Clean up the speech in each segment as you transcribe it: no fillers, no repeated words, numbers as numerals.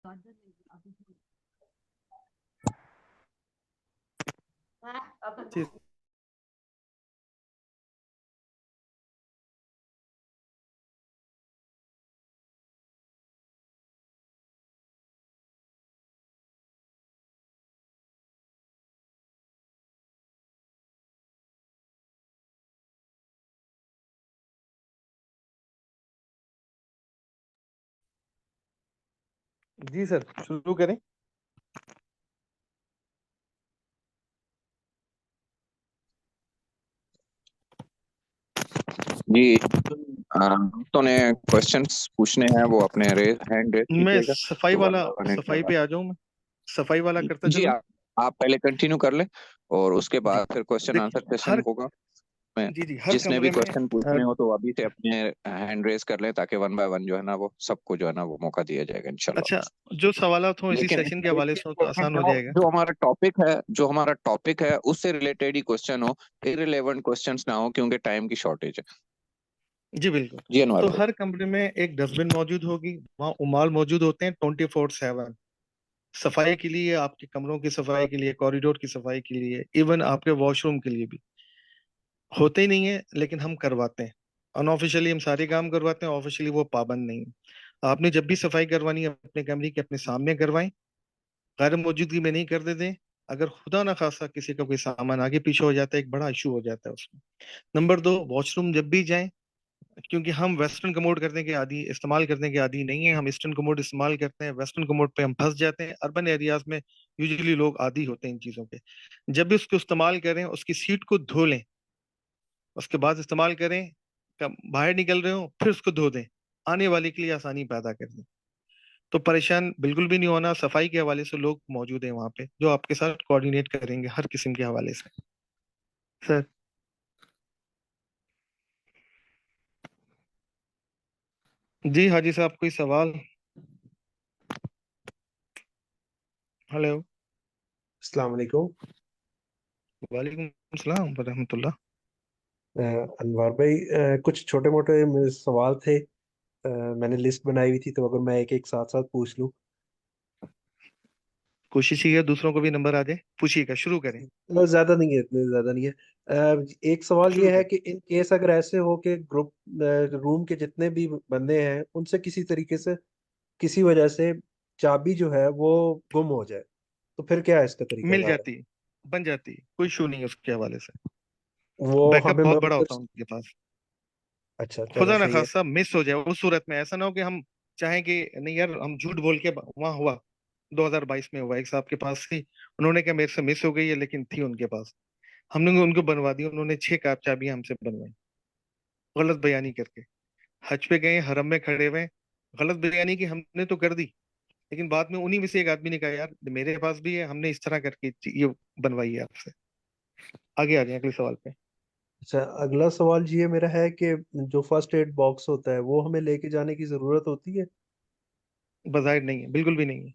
जी जी sir, शुरू करें। जी। दोस्तों ने क्वेश्चंस पूछने हैं, वो अपने हैंड रेज मैं कीजिएगा सफाई तो वन वाला, बाय वन सफाई पे आ जाऊं मैं? सफाई वाला करता जी चलूं? आप पहले कंटिन्यू कर ले और उसके जी बाद फिर क्वेश्चन आंसर देखिए, सेशन हर होगा। मैं जी जी हर जिसने भी कमरे में क्वेश्चन पूछने हो तो अभी से अपने हैंड रेज कर लें, ताकि वन बाय वन जो है ना वो सबको जो है ना वो मौका दिया जाएगा अच्छा, इंशाल्लाह। जो सवालात हो इसी लेकिन सेशन के हवाले से हो तो आसान हो जो जाएगा। जो हमारा टॉपिक है, उससे रिलेटेड ही क्वेश्चन हो, इररिलेवेंट क्वेश्चंस ना हो, क्योंकि टाइम की शॉर्टेज है। जी बिल्कुल। जी अनवर तो भाई। हर कमरे में एक डस्टबिन मौजूद होगी, वहाँ उमाल मौजूद होते हैं 24/7। सफाई के लिए, आपके कमरों की सफाई के लिए, कॉरिडोर की सफाई के लिए, इवन आपके वॉशरूम के लिए भी। होते ही नहीं है लेकिन हम करवाते हैं। अनऑफिशियली हम सारे काम करवाते हैं, ऑफिशियली वो पाबंद नहीं है। आपने जब भी सफाई करवानी है अपने कमरे की अपने सामने करवाएं, गैर मौजूदगी में नहीं कर दें। अगर खुदा ना खासा किसी का कोई सामान आगे पीछे हो जाता है, एक बड़ा इशू हो जाता है उसमें। नंबर दो, वॉशरूम जब भी जाएं, क्योंकि हम वेस्टर्न कमोड करने के आदी, इस्तेमाल करने के आदी नहीं है, हम ईस्टर्न कमोड इस्तेमाल करते हैं। वेस्टर्न कमोड पे हम फंस जाते हैं। अर्बन एरियाज में यूजुअली लोग आदी होते हैं इन चीजों के। जब भी उसको इस्तेमाल करें, उसकी सीट को धो लें, उसके बाद इस्तेमाल करें। कब बाहर निकल रहे हो फिर उसको धो दें, आने वाले के लिए आसानी पैदा कर दें। तो परेशान बिल्कुल भी नहीं होना। सफाई के हवाले से लोग मौजूद हैं वहां पे जो आपके साथ कोऑर्डिनेट करेंगे हर किस्म के हवाले से। सर। जी हाजी साहब, कोई सवाल? हेलो। अस्सलाम वालेकुम। वालेकुम सलाम रहमतुल्लाह। अनवर भाई, कुछ छोटे मोटे मेरे सवाल थे। मैंने लिस्ट बनाई हुई थी, तो अगर मैं एक एक साथ साथ पूछ लूँ। कोशिश ही है दूसरों को भी नंबर आ जाए। पूछिएगा, शुरू करें। ज़्यादा नहीं है, इतने ज़्यादा नहीं है। एक सवाल शुरू ये है करें। कि इन केस अगर ऐसे हो कि ग्रुप रूम के जितने भी बंदे हैं उनसे किसी तरीके से, किसी वजह से चाबी जो है वो गुम हो जाए, तो फिर क्या है इसका मिल तरीकाकार है? जाती, बन जाती, कोई इशू नहीं है उसके हवाले से। वो बैकअप हमें बहुत बड़ा मतलब। होता है उनके पास। अच्छा, चलो खुदा ना सही है। खासा मिस हो जाए, उस सूरत में ऐसा ना हो कि हम चाहें कि नहीं यार हम झूठ बोल के, वहां हुआ 2022 में हुआ, एक साहब के पास थी, उन्होंने कहा मेरे से मिस हो गई है, लेकिन थी उनके पास। हमने उनको बनवा दी, उन्होंने 6 चाबियां हमसे बनवाई, गलत बयानी करके। हज पे गए, हरम में खड़े हुए, गलत बयानी की हमने तो कर दी, लेकिन बाद में उन्हीं में से एक आदमी ने कहा यार मेरे पास भी है, हमने इस तरह करके ये बनवाई है आपसे। आगे आ जाए अगले सवाल पे। अच्छा, अगला सवाल ये मेरा है कि जो फर्स्ट एड बॉक्स होता है वो हमें लेके जाने की ज़रूरत होती है? बाजार नहीं है, बिल्कुल भी नहीं है।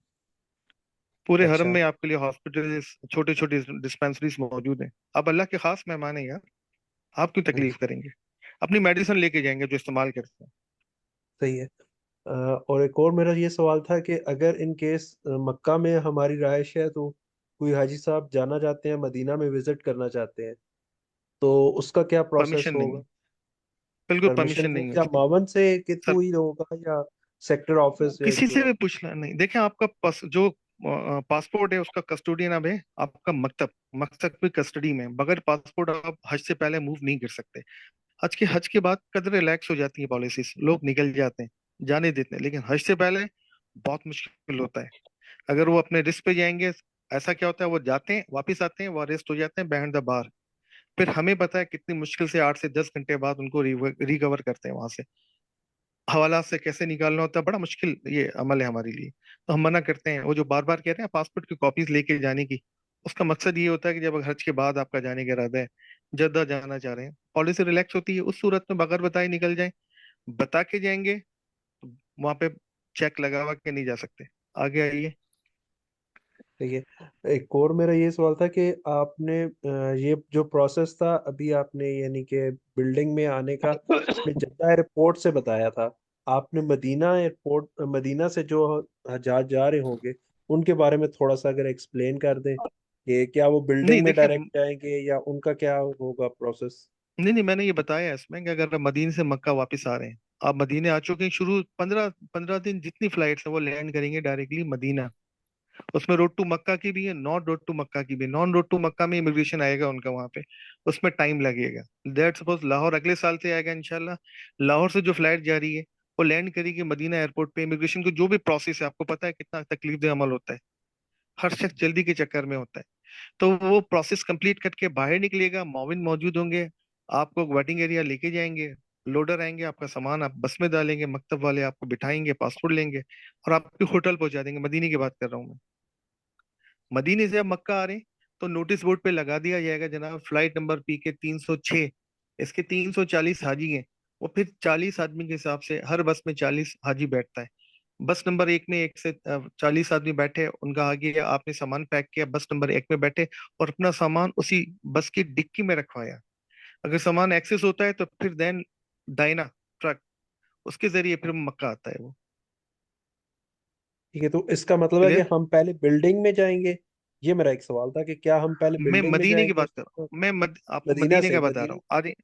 पूरे हरम अच्छा। में आपके लिए हॉस्पिटल, छोटे छोटे डिस्पेंसरीज मौजूद हैं। आप अल्लाह के खास मेहमान हैं यार, आप क्यों हाँ तकलीफ जी। करेंगे? अपनी मेडिसिन लेके जाएंगे जो इस्तेमाल करते हैं। सही है। और एक और मेरा ये सवाल था कि अगर इन केस मक्का में हमारी रहाइश है, तो कोई हाजी साहब जाना चाहते हैं, मदीना में विजिट करना चाहते हैं, तो उसका क्या प्रोसेस परमिशन नहीं होगा? है, बिल्कुल परमिशन परमिशन वो नहीं है क्या उसकी। मावन से के सर, थ्रू ही होगा, या सेक्टर ऑफिस या किसी जो से भी होगा? पूछना नहीं। देखें, आपका जो पासपोर्ट है उसका कस्टोडियन अब है आपका मकतब। मकतब की कस्टडी में, बगैर पासपोर्ट आप हज से पहले मूव नहीं कर सकते। हज के बाद कदर रिलैक्स हो जाती है पॉलिसीज, लोग निकल जाते हैं, जाने देते हैं, लेकिन हज से पहले बहुत मुश्किल होता है। अगर वो अपने रिस्क पे जाएंगे, ऐसा क्या होता है, वो जाते हैं वापिस आते हैं, वो अरेस्ट हो जाते हैं बिहाइंड द बार। फिर हमें पता है कितनी मुश्किल से 8 से 10 घंटे बाद उनको रिकवर करते हैं वहां से। हवाला से कैसे निकालना होता है, बड़ा मुश्किल ये अमल है हमारे लिए। तो हम मना करते हैं। वो जो बार बार कह रहे हैं पासपोर्ट की कॉपीज लेके जाने की, उसका मकसद ये होता है कि जब हज के बाद आपका जाने का इरादा है, जद्दा जाना चाह रहे हैं, पॉलिसी रिलैक्स होती है उस सूरत में, बगैर बताए निकल जाए। बता के जाएंगे तो वहां पे चेक लगा हुआ के नहीं जा सकते। आगे आइए। ठीक है। एक और मेरा ये सवाल था कि आपने ये जो प्रोसेस था अभी आपने, यानी कि बिल्डिंग में आने का, आपने जद्दा एयरपोर्ट से बताया था। आपने मदीना एयरपोर्ट, मदीना से जो हजाज जा रहे होंगे उनके बारे में थोड़ा सा अगर एक्सप्लेन कर दें कि क्या वो नहीं बिल्डिंग में देखिए, डायरेक्ट जाएंगे या उनका क्या होगा प्रोसेस? नहीं नहीं, मैंने ये बताया इसमें कि अगर आप मदीने से मक्का वापस आ रहे हैं, आप मदीने आ चुके हैं, शुरू 15 15 दिन जितनी फ्लाइट्स है वो लैंड करेंगे डायरेक्टली मदीना। उसमें रोड टू मक्का की भी है, नॉन रोड टू मक्का की भी है। नॉन रोड टू मक्का में इमिग्रेशन आएगा उनका वहां पे, उसमें टाइम लगेगा। दैट सपोज लाहौर अगले साल से आएगा इंशाल्लाह। लाहौर से जो फ्लाइट जा रही है वो लैंड करेगी मदीना एयरपोर्ट पे। इमिग्रेशन को जो भी प्रोसेस है, आपको पता है कितना तकलीफ दे अमल होता है, हर शख्स जल्दी के चक्कर में होता है। तो वो प्रोसेस कंप्लीट करके बाहर निकलेगा, मोविन मौजूद होंगे, आपको वेटिंग एरिया लेके जाएंगे। लोडर आएंगे, आपका सामान आप बस में डालेंगे, मकतब वाले आपको बिठाएंगे, पासपोर्ट लेंगे और आपके होटल पहुंचा देंगे। मदीने की बात कर रहा हूँ मैं। मदीने से आप मक्का आ रहे हैं तो नोटिस बोर्ड पे लगा दिया जाएगा, जनाब फ्लाइट नंबर पी के 306, इसके 340 हाजी हैं। वो फिर 40 आदमी के हिसाब से हर बस में 40 हाजी बैठता है। बस नंबर एक में एक से 40 आदमी बैठे, उनका आगे आपने सामान पैक किया, बस नंबर एक में बैठे और अपना सामान उसी बस की डिक्की में रखवाया। अगर सामान एक्सेस होता है तो फिर देन डायना ट्रक, उसके जरिए फिर मक्का आता है वो। ठीक है, तो इसका मतलब है कि क्लियर। हम पहले बिल्डिंग में जाएंगे? ये मेरा एक सवाल था कि क्या हम पहले मैं बिल्डिंग में मदीने की जाएंगे बात कर रहा तो हूँ, आपको मदीना मदीने से का बता रहा मदीना हूँ। अरे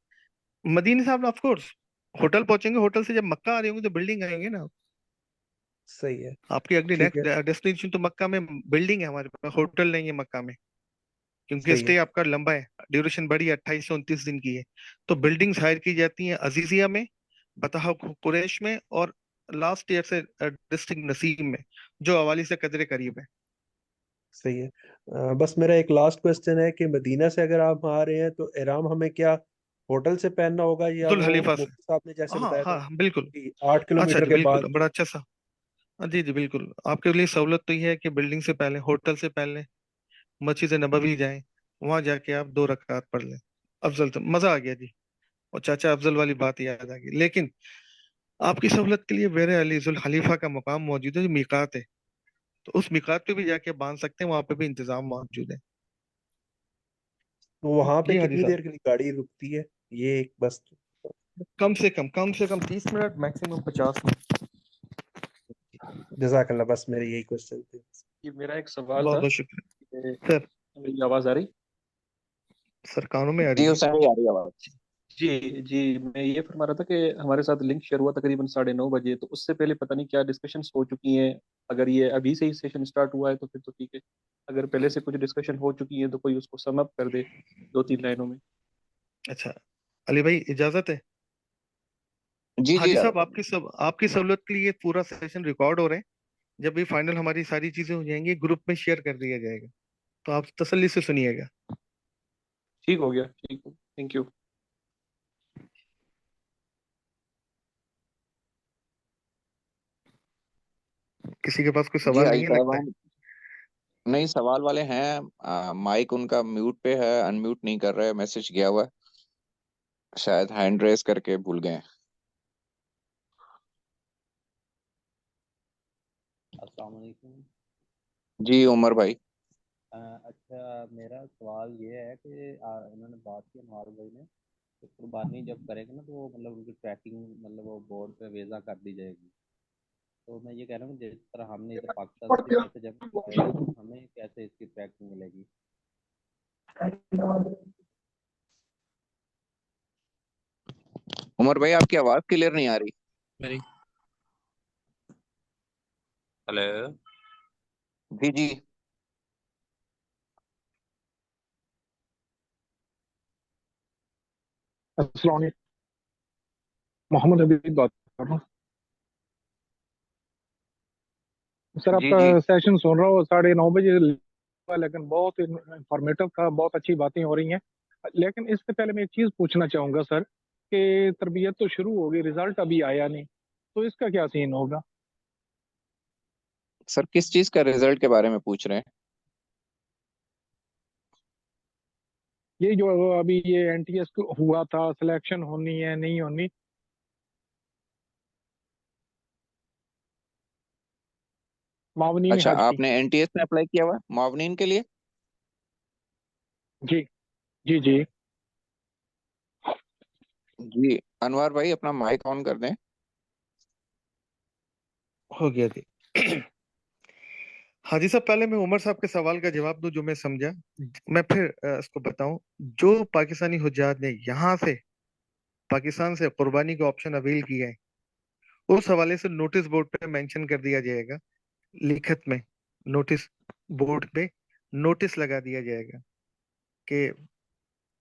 मदीने से आप ऑफ कोर्स होटल पहुंचेंगे, होटल से जब मक्का आ रहे होंगे तो बिल्डिंग आएंगे ना। सही है। आपकी अगली ठीक है। नेक्स्ट डेस्टिनेशन तो मक्का में बिल्डिंग है हमारे पास, होटल नहीं है मक्का में। क्योंकि सही है। स्टे आपका लंबा है, ड्यूरेशन बड़ी है, 28 से 29 दिन की है। तो बिल्डिंग्स हायर की जाती हैं अजीजिया में, बताह कुरैश में, और लास्ट ईयर से डिस्ट्रिक्ट नसीम में, जो अवाली से कदरे करीब है। सही है। बस मेरा एक लास्ट क्वेश्चन है कि मदीना से अगर आप आ रहे हैं तो इहराम हमें क्या होटल से पहनना होगा, या जुल वो हलीफा से। मुफ्ती साहब ने जैसे हाँ बताया था हाँ बिल्कुल। कि 8 अच्छा किलोमीटर जी, के बिल्कुल बाद बड़ा जो? अच्छा सा। जी जी बिल्कुल, आपके लिए सहूलत तो ये है कि बिल्डिंग से पहले, होटल से पहले मस्जिद नबवी जाएं, वहां जाके आप 2 रकात पढ़ लें। अफजल, तो मजा आ गया जी। और चाचा अफजल वाली बात याद आ गई। लेकिन आपकी सहूलत के लिए बेरे अली जुल खलीफा का मुकाम मौजूद है, जो मीकात है। तो उस मीकात पे भी जाके बांध सकते हैं, वहां पे भी इंतजाम मौजूद है। तो वहां पे जी हाँ जी कितनी साहब। देर के लिए गाड़ी रुकती है? ये एक बस। कम से कम 30 मिनट, मैक्सिमम 50 मिनट। जजाकल्ला, बस मेरे यही क्वेश्चन थे। ये मेरा एक सवाल बहुत था बहुत शुक्रिया कि सर। मेरी आवाज आ रही? सर कानों में आ जी रही है। हुसैन, आ रही है आवाज। जी जी, मैं ये फरमा रहा था कि हमारे साथ लिंक शेयर हुआ तकरीबन 9:30 बजे, तो उससे पहले पता नहीं क्या डिस्कशंस हो चुकी हैं। अगर ये अभी से ही सेशन स्टार्ट हुआ है तो फिर तो ठीक है। अगर पहले से कुछ डिस्कशन हो चुकी है तो कोई उसको सम अप कर दे 2-3 लाइनों में। अच्छा, अली भाई इजाजत है। जी जी हाजी यार। साहब, आपकी सहूलत के लिए पूरा सेशन रिकॉर्ड हो रहा है। जब भी फाइनल हमारी सारी चीजें हो जाएंगी, ग्रुप में शेयर कर दिया जाएगा, तो आप तसल्ली से सुनिएगा। ठीक हो गया, ठीक हो, थैंक यू। किसी के पास कोई जी सवाल आई नहीं है लगता है। साहब, नहीं सवाल वाले हैं। माइक उनका म्यूट पे है, अनम्यूट नहीं कर रहे, मैसेज गया हुआ है, शायद हैंड रेस करके भूल गए हैं। अस्सलाम वालेकुम। जी उमर भाई। अच्छा, मेरा सवाल ये है कि इन्होंने बात की अनवार भाई ने कि कुर्बानी जब करेंगे ना तो वो मतलब उनकी ट्रैकिंग मतलब वो बोर्ड पे वीज़ा कर दी जाएगी। तो मैं ये कह रहा हूँ कि जिस तरह हमने इधर पाकिस्तान से पैसे जमा कराए हैं तो हमें कैसे इसकी ट्रैकिंग मिलेगी? उमर भाई आपकी आवाज क्लियर नहीं आ रही। मेरी हेलो। जी जी। अस्सलाम वालेकुम, मोहम्मद अबीद बात कर रहा हूँ सर। जी आपका जी। सेशन सुन रहा हूँ 9:30 बजे, लेकिन बहुत इंफॉर्मेटिव था, बहुत अच्छी बातें हो रही हैं। लेकिन इससे पहले मैं एक चीज़ पूछना चाहूँगा सर कि तरबियत तो शुरू हो गई, रिजल्ट अभी आया नहीं, तो इसका क्या सीन होगा? सर किस चीज का रिजल्ट के बारे में पूछ रहे हैं? ये जो अभी ये एनटीएस हुआ था, सिलेक्शन होनी है नहीं होनी? मावनीन अच्छा, हज की। आपने एनटीएस में अप्लाई किया हुआ है मावनीन के लिए? जी जी जी। जी। अनवर भाई अपना माइक ऑन कर दें। हो गया जी। हाजी साहब, पहले मैं उमर साहब के सवाल का जवाब दूं जो मैं समझा, मैं फिर इसको बताऊं। जो पाकिस्तानी हुज्जाज ने यहाँ से पाकिस्तान से कुर्बानी का ऑप्शन अवेल किया है, उस हवाले से नोटिस बोर्ड पे मेंशन कर दिया जाएगा, लिखित में नोटिस बोर्ड पे नोटिस लगा दिया जाएगा कि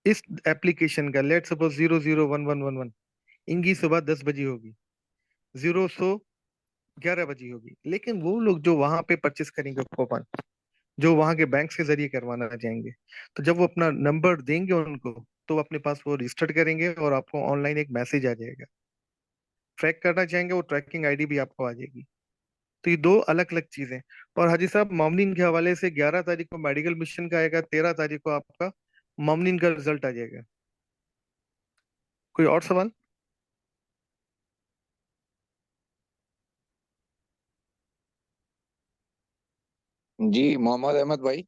इस एप्लीकेशन का, लेट सपोज 001111, इनकी सुबह 10 बजे होगी, 11 बजे होगी, लेकिन वो लोग जो वहां पे परचेस करेंगे कूपन, जो वहां के बैंक के जरिए करवाना चाहेंगे, तो जब वो अपना नंबर देंगे उनको, तो वो अपने पास वो रजिस्टर्ड करेंगे और आपको ऑनलाइन एक मैसेज आ जाएगा। ट्रैक करना चाहेंगे, वो ट्रैकिंग आईडी भी आपको आ जाएगी। तो ये दो अलग अलग चीजें। और हाजी साहब, मामनीन के हवाले से 11 तारीख को मेडिकल मिशन का आएगा, 13 तारीख को आपका मामनीन का रिजल्ट आ जाएगा। कोई और सवाल? जी मोहम्मद अहमद भाई।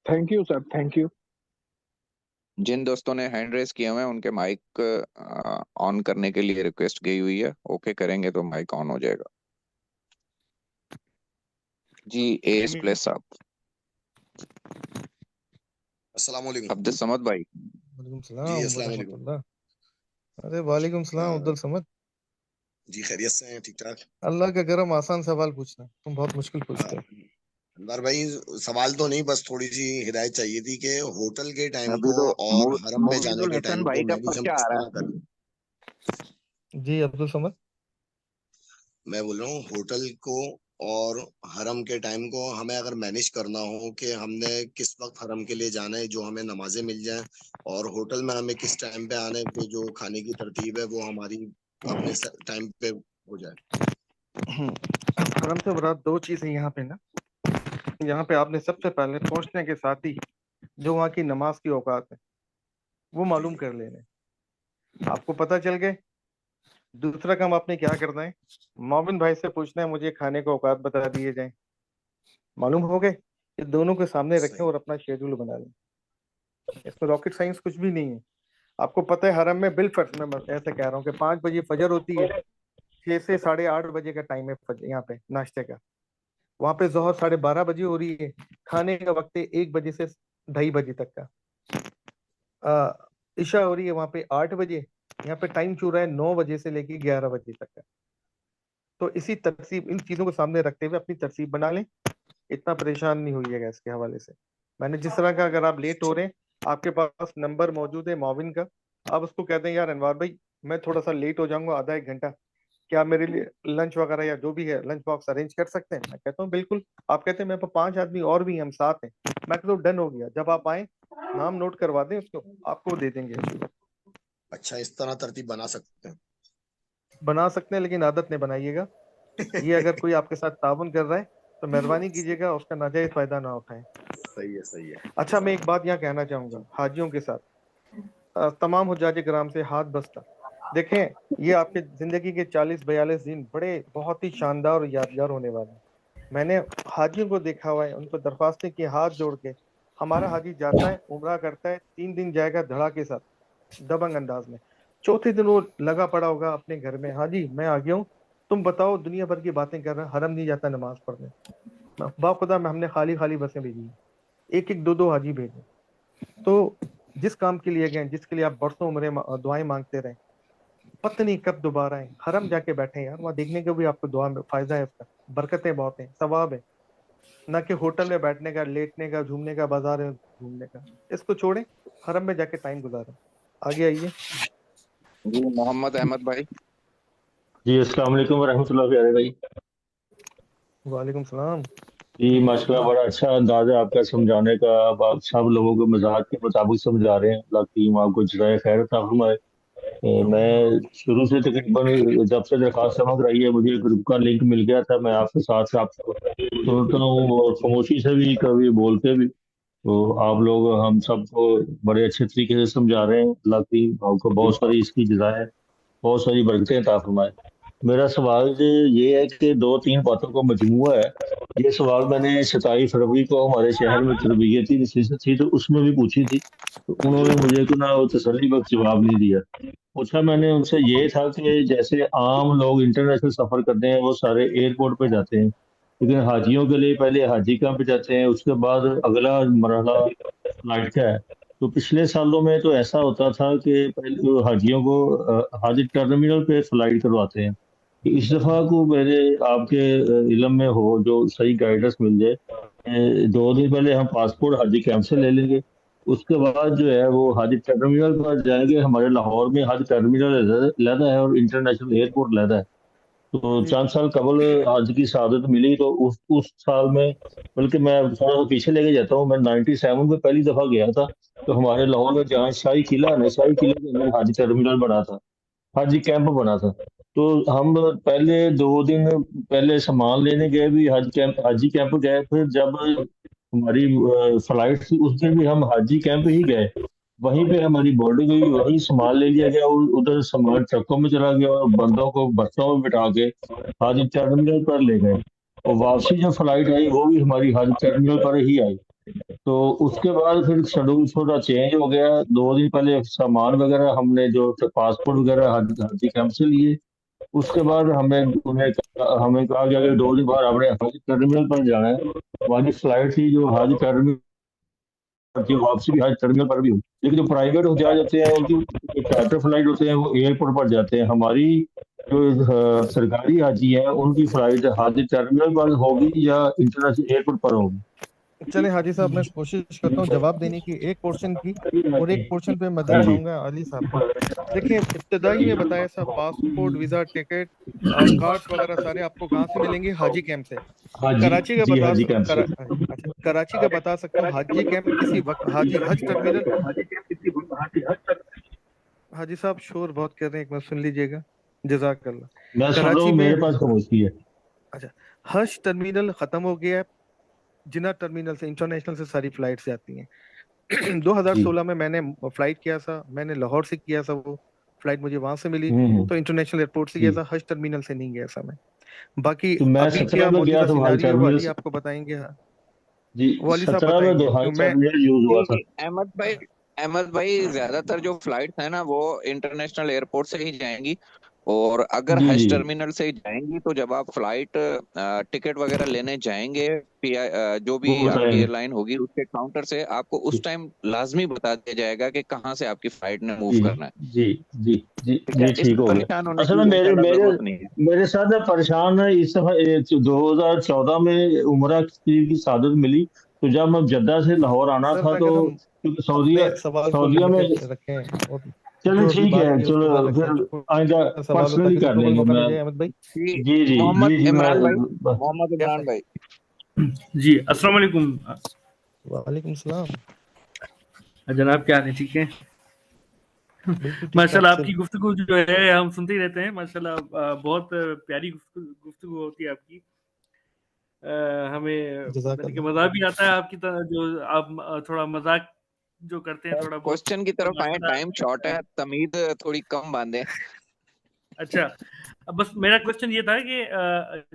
Thank you sir, thank you. जिन दोस्तों ने हैंड रेस किए हुए हैं उनके माइक ऑन करने के लिए रिक्वेस्ट गई हुई है, ओके करेंगे तो माइक ऑन हो जाएगा। जी एस प्लेस साहब। अस्सलाम वालेकुम। अब्दुल समद भाई। वालेकुम जी सलाम अस्सलाम वालेकुम। वरहमतुल्लाह। अरे वालेकुम सलाम हाँ, अब्दुल समद। जी खैरियत से हैं? ठीक ठाक। अल्लाह का करम, आसान सवाल पूछना, तुम बहुत मुश्किल हाँ, पूछते हो। अनवर भाई, सवाल तो नहीं, बस थोड़ी सी हिदायत चाहिए थी कि होटल के टाइम अभी को तो और हरम में जाने मोइनुल के हसन टाइम को भाई का मैनेज हम पर्चा किस आ रहा तरह है। करें। जी अब्दुल समद। मैं बोल रहा हूँ होटल को और हरम के टाइम को हमें अगर मैनेज करना हो कि हमने किस वक्त हरम के लिए जाना है, जो हमें नमाजें मिल जाएं, और होटल में हमें किस टाइम पे आने पे जो खाने की तरतीब है वो हमारी अपने टाइम पे हो जाए। हरम से मुराद दो चीजें यहाँ पे ना। यहाँ पे आपने सबसे पहले पहुंचने के साथ ही जो वहाँ की नमाज की औकात है वो जी मालूम जी। कर लेने, आपको पता चल गए। दूसरा काम आपने क्या करना है, मोमिन भाई से पूछना है मुझे खाने का औकात बता दिए जाए, मालूम हो गए। ये दोनों के सामने रखें सही। और अपना शेड्यूल बना लें। इसमें रॉकेट साइंस कुछ भी नहीं है। आपको पता है हरम में बिल फर्ज, मैं ऐसे कह रहा हूँ कि 5 बजे फजर होती है, 6 से 8:30 बजे का टाइम है यहाँ पे नाश्ते का। वहां पे जोहर 12:30 बजे हो रही है, खाने का वक्त है 1 बजे से 2:30 बजे तक का। इशा हो रही है वहां पे 8 बजे। यहाँ पे टाइम चल रहा है 9 बजे से लेके 11 बजे तक का। तो इसी तरतीब, इन चीजों को सामने रखते हुए अपनी तरतीब बना लें, इतना परेशान नहीं होइएगा इसके हवाले से। मैंने जिस तरह का, अगर आप लेट हो रहे हैं, आपके पास नंबर मौजूद है मोविन का, आप उसको कहते हैं यार अनवार भाई मैं थोड़ा सा लेट हो जाऊंगा आधा एक घंटा, क्या मेरे लिए लंच वगैरह या जो भी है लंच बॉक्स अरेंज कर सकते हैं? मैं कहता हूँ बिल्कुल। आप कहते हैं मेरे पास 5 आदमी और भी हैं, हम साथ हैं। मैं कहता हूँ डन हो गया, जब आप आए नाम नोट करवा दें उसको, आपको दे देंगे। अच्छा, इस तरह तरतीब बना सकते बना सकते हैं, लेकिन आदत नहीं बनाइएगा। ये हैं। अगर कोई आपके साथ ताउन कर रहा है तो मेहरबानी कीजिएगा उसका नाजायज फायदा ना उठाएं। सही है, सही है। अच्छा, मैं एक बात यहाँ कहना चाहूंगा हाजियों के साथ, तमाम हुज्जाज कराम से हाथ बस्ता, देखें ये आपके जिंदगी के 40-42 दिन बड़े बहुत ही शानदार और यादगार होने वाले हैं। मैंने हाजियों को देखा हुआ है, उनको दरख्वास्तें की हाथ जोड़ के। हमारा हाजी जाता है, उम्रा करता है, 3 दिन जाएगा धड़ा के साथ, दबंग अंदाज में। चौथे दिन वो लगा पड़ा होगा अपने घर में, हाजी मैं आ गया हूँ, तुम बताओ, दुनिया भर की बातें कर रहा है, हरम नहीं जाता नमाज पढ़ने। बाखुदा में हमने खाली खाली बसें भेजी हैं, एक एक दो दो हाजी भेजे। तो जिस काम के लिए गए, जिसके लिए आप बरसों उम्रें दुआएं मांगते रहे, पता नहीं कब दोबारा आए। हरम जाके बैठे यार, वहां देखने का भी आपको दुआ में फायदा है, उसका बरकतें बहुत हैं, सवाब है। ना कि होटल में बैठने का, लेटने का, झूमने का, बाजार में घूमने का। इसको छोड़ें, हरम में जाके टाइम गुजारें। आगे आइए। जी मोहम्मद अहमद भाई। जी अस्सलाम वालेकुम वरहमतुल्लाहि प्यारे भाई। वालेकुम सलाम। जी माशाल्लाह, बड़ा अच्छा अंदाज है आपका समझाने का। आप सब लोगों को मजाक के मुताबिक समझा रहे हैं। अल्लाह की आपको जज़ाए खैर अता फरमाए। मैं शुरू से तकरीबन जब से दरखास्त समझ रही है, मुझे ग्रुप का लिंक मिल गया था, मैं आपके साथ साथ सुनता हूँ और खामोशी से भी कभी बोलते भी। तो आप लोग हम सबको बड़े अच्छे तरीके से समझा रहे हैं। अल्लाह की आपको बहुत सारी इसकी जज़ाए, बहुत सारी बरकतें अता फरमाए। मेरा सवाल ये है कि दो तीन बातों का मजमूआ है। ये सवाल मैंने 27 फरवरी को हमारे शहर में तरबियती नसीहत थी तो उसमें भी पूछी थी, तो उन्होंने मुझे को ना वो तसल्ली बख्श जवाब नहीं दिया। पूछा मैंने उनसे ये था कि जैसे आम लोग इंटरनेशनल सफर करते हैं वो सारे एयरपोर्ट पे जाते हैं, लेकिन हाजियों के लिए पहले हाजी कैंप जाते हैं, उसके बाद अगला मरहला फ्लाइट का है। तो पिछले सालों में तो ऐसा होता था कि पहले हाजियों को हाजी टर्मिनल पे फ्लाइट करवाते हैं। कि इस दफा को मेरे आपके इल्म में हो जो सही गाइडेंस मिल जाए, 2 दिन पहले हम पासपोर्ट हाजी कैंप से ले लेंगे, उसके बाद जो है वो हाजी टर्मिनल पर जाएंगे। हमारे लाहौर में हाजी टर्मिनल लहदा है और इंटरनेशनल एयरपोर्ट लहदा है। तो जी चंद साल कबल हज की शहादत मिली तो उस साल में, बल्कि मैं थोड़ा सा पीछे लेके जाता हूँ, मैं 97 में पहली दफा गया था। तो हमारे लाहौर में जहाँ शाही किला है ना, शाही किले के अंदर हाजी टर्मिनल बना था, हाजी कैंप बना था। तो हम पहले 2 दिन पहले सामान लेने गए भी हाजी कैंप गए, फिर जब हमारी फ्लाइट थी उस दिन भी हम हाजी कैंप ही गए। वहीं पे हमारी बोर्डिंग हुई, वहीं सामान ले लिया गया और उधर सामान ट्रकों में चला गया और बंदों को बसों में बिठा के हाजी टर्मिनल पर ले गए। और वापसी जो फ्लाइट आई वो भी हमारी हाजी टर्मिनल पर ही आई। तो उसके बाद फिर शेड्यूल थोड़ा चेंज हो गया। 2 दिन पहले सामान वगैरह हमने जो पासपोर्ट वगैरह हाजी कैंप से लिए। उसके बाद हमें कहा गया कि 2 दिन बाद आपने हाजी टर्मिनल पर जाना है। हमारी फ्लाइट थी जो हाजी टर्मिनल की, वापसी भी हाजी टर्मिनल पर भी हुई। लेकिन जो प्राइवेट जहाज होते हैं उनकी चार्टर फ्लाइट होते हैं वो एयरपोर्ट पर जाते हैं। हमारी जो सरकारी हाजी है उनकी फ्लाइट हाजी टर्मिनल पर होगी या इंटरनेशनल एयरपोर्ट पर होगी? चले हाजी साहब, मैं कोशिश करता हूँ जवाब देने की एक पोर्शन की, और एक पोर्शन पे मदद हाँ जी। चाहूंगा अली साहब की। देखिए, इब्तदाई जी में बताया साहब, पासपोर्ट, वीजा, टिकट, कार्ड्स वगैरह सारे आपको कहाँ से मिलेंगे? हाजी कैंप से। हाजी कराची का जी बता हाजी स- कैंप से। करा, अच्छा, कराची का बता सकता हूँ हाजी कैंप किसी वक्त, हाजी हज टर्मिनल। हाजी साहब शोर बहुत कर रहे हैं, एक बार सुन लीजिएगा। जजाकल्ला। मैं सुन रहा कराची हूँ, में मेरे पास खामोशी है। अच्छा, हज टर्मिनल खत्म हो गया है। जिना टर्मिनल से, इंटरनेशनल से सारी फ्लाइट्स जाती हैं। जी। 2016 में मैंने फ्लाइट किया था, मैंने लाहौर से किया था, वो फ्लाइट मुझे वहां से मिली। हम्म। तो इंटरनेशनल एयरपोर्ट से गया जी। था, हज टर्मिनल से नहीं गया था मैं। बाकी तो मैं अभी 17 क्या में गया मौजूदा था हाजी सिनारी है वो टर्मिनल अली से। आपको बताएंगे। हाँ, जी, वो अली साहब 17 में बताएंगे, हाजी क्यों मैं। टर्मिनल यूज हुआ जी था। अहमद भाई ज्यादातर जो फ्लाइट्स है ना वो इंटरनेशनल एयरपोर्ट से ही जाएंगी। और अगर जी हज जी टर्मिनल से ही जाएंगी तो जब आप फ्लाइट टिकट वगैरह लेने जाएंगे, जो भी वो आपकी बताएंगे। एयरलाइन होगी उसके काउंटर से आपको जी उस टाइम लाजमी बता दिया जाएगा कि कहाँ से आपकी फ्लाइट ने मूव जी करना है। जी जी जी ठीक है, जी ठीक इसमें हो गया। परेशान होने असल की में मेरे इंशाल्लाह मेरे जरूरत नहीं है। मेरे साथ ना परेशान है इस दफा 2014 में उमरा की सादत मिली। तो जब मैं जद्दा से लाहौर आना सर, था तो अगर हम क्योंकि अपने सऊदीया सवाल को सऊदीया में, लिमिटेड रखें, और चलो जो अभी ठीक बात है, की है उसके चलो बाद रखें, फिर आइंदा छोटा सवाल होता है, पर्सनली किसी कर को कोई लेंगे। मौका मिल मैं जाए। अहमद भाई, जी जी जी मोहम्मद जी जी मैं इमरान भाई, मोहम्मद कैसे इमरान हैं? भाई। जी अस्सलाम वालेकुम। वालेकुम सलाम। जनाब क्या हाल है, ठीक है? बिल्कुल ठीक ठाक माशाल्लाह से। आपकी गुफ्तगू जो है हम सुनते ही रहते हैं माशाल्लाह। बहुत प्यारी गुफ्तगू होती है आपकी। हमें यानी कि जजाकल्ला। मज़ा भी आता है आपकी तरह जो आप थोड़ा मजाक जो करते हैं थोड़ा बहुत, क्वेश्चन की तो तरफ आए, टाइम शॉर्ट माशाल्लाह। है, तमीज थोड़ी कम बांधे। अच्छा, अब बस मेरा क्वेश्चन ये था कि